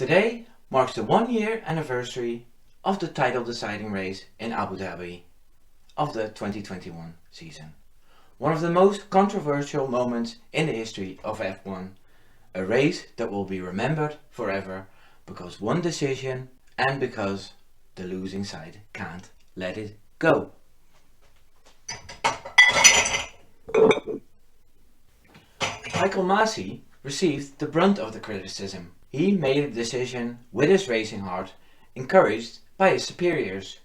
Today marks the 1-year anniversary of the title deciding race in Abu Dhabi of the 2021 season. One of the most controversial moments in the history of F1, a race that will be remembered forever because one decision and because the losing side can't let it go. Michael Masi received the brunt of the criticism. He made a decision with his racing heart, encouraged by his superiors.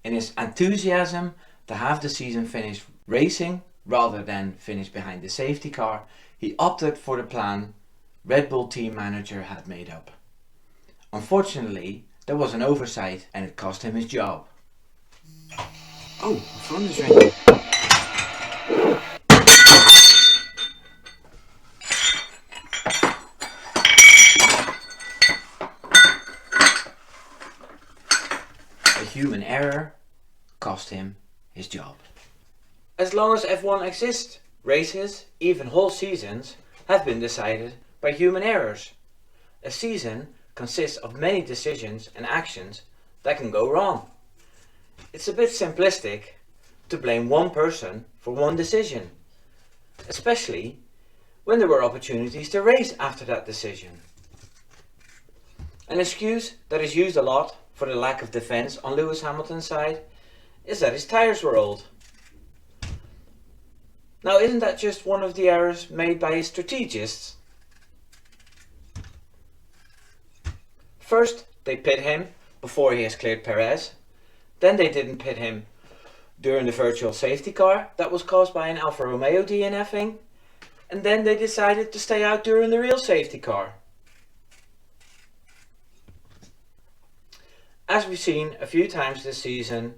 In his enthusiasm to have the season finish racing rather than finish behind the safety car, he opted for the plan Red Bull team manager had made up. Unfortunately, there was an oversight and it cost him his job. Oh, the phone is ringing. A human error cost him his job. As long as F1 exists, races, even whole seasons, have been decided by human errors. A season consists of many decisions and actions that can go wrong. It's a bit simplistic to blame one person for one decision, especially when there were opportunities to race after that decision. An excuse that is used a lot for the lack of defense on Lewis Hamilton's side is that his tires were old. Now, isn't that just one of the errors made by his strategists? First, they pit him before he has cleared Perez. Then they didn't pit him during the virtual safety car that was caused by an Alfa Romeo DNFing. And then they decided to stay out during the real safety car. As we've seen a few times this season,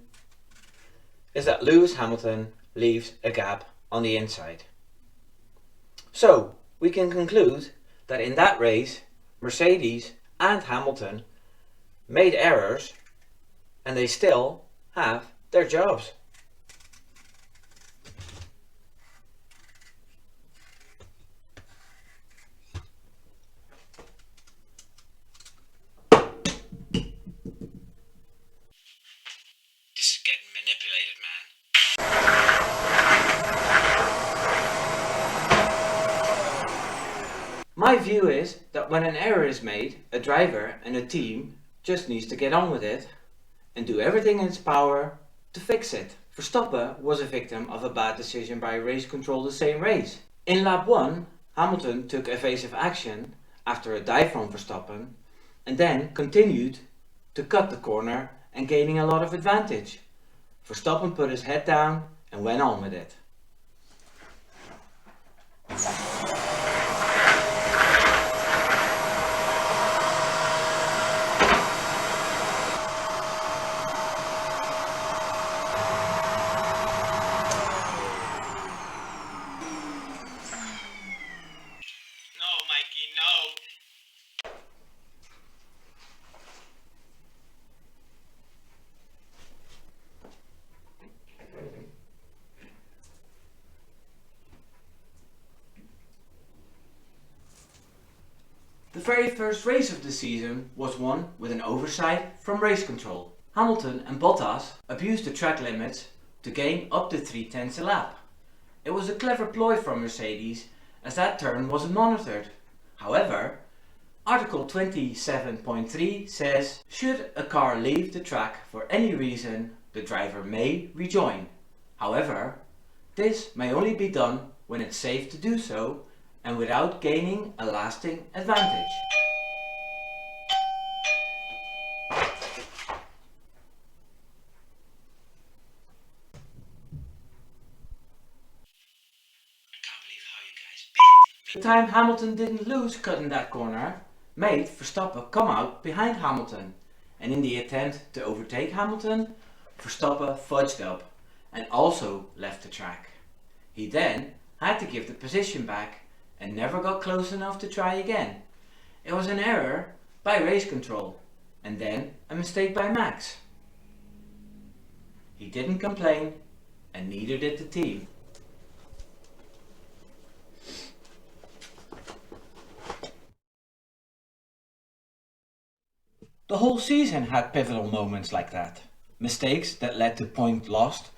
is that Lewis Hamilton leaves a gap on the inside. So we can conclude that in that race, Mercedes and Hamilton made errors and they still have their jobs. This is getting manipulated, man. My view is that when an error is made, a driver and a team just needs to get on with it and do everything in its power to fix it. Verstappen was a victim of a bad decision by race control the same race. In lap 1, Hamilton took evasive action after a dive from Verstappen and then continued to cut the corner and gaining a lot of advantage. Verstappen put his head down and went on with it. No, Mikey, no. The very first race of the season was won with an oversight from race control. Hamilton and Bottas abused the track limits to gain up to 3/10 a lap. It was a clever ploy from Mercedes as that turn wasn't monitored. However, Article 27.3 says, should a car leave the track for any reason, the driver may rejoin. However, this may only be done when it's safe to do so and without gaining a lasting advantage. The time Hamilton didn't lose cutting that corner made Verstappen come out behind Hamilton, and in the attempt to overtake Hamilton, Verstappen fudged up and also left the track. He then had to give the position back and never got close enough to try again. It was an error by race control and then a mistake by Max. He didn't complain and neither did the team. The whole season had pivotal moments like that. Mistakes that led to point lost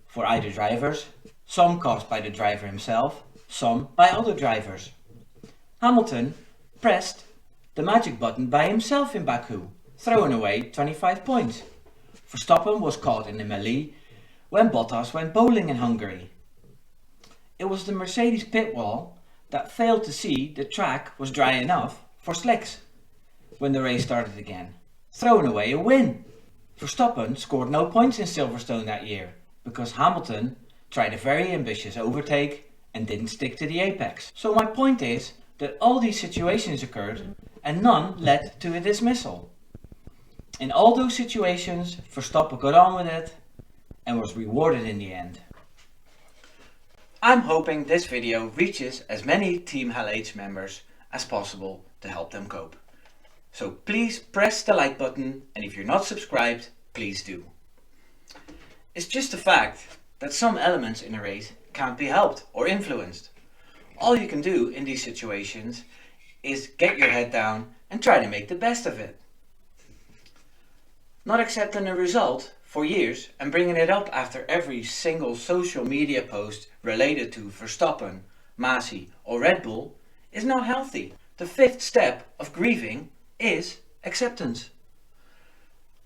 for either drivers, some caused by the driver himself, some by other drivers. Hamilton pressed the magic button by himself in Baku, throwing away 25 points. Verstappen was caught in the melee when Bottas went bowling in Hungary. It was the Mercedes pit wall that failed to see the track was dry enough for slicks when the race started again, throwing away a win. Verstappen scored no points in Silverstone that year because Hamilton tried a very ambitious overtake and didn't stick to the apex. So my point is that all these situations occurred and none led to a dismissal. In all those situations, Verstappen got on with it and was rewarded in the end. I'm hoping this video reaches as many Team HLH members as possible to help them cope. So please press the like button, and if you're not subscribed, please do. It's just a fact that some elements in a race can't be helped or influenced. All you can do in these situations is get your head down and try to make the best of it. Not accepting a result for years and bringing it up after every single social media post related to Verstappen, Masi or Red Bull is not healthy. The fifth step of grieving is acceptance.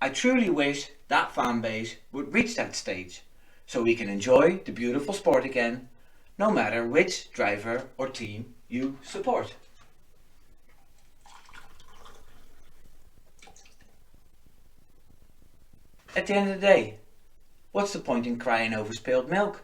I truly wish that fan base would reach that stage so we can enjoy the beautiful sport again, no matter which driver or team you support. At the end of the day, what's the point in crying over spilled milk?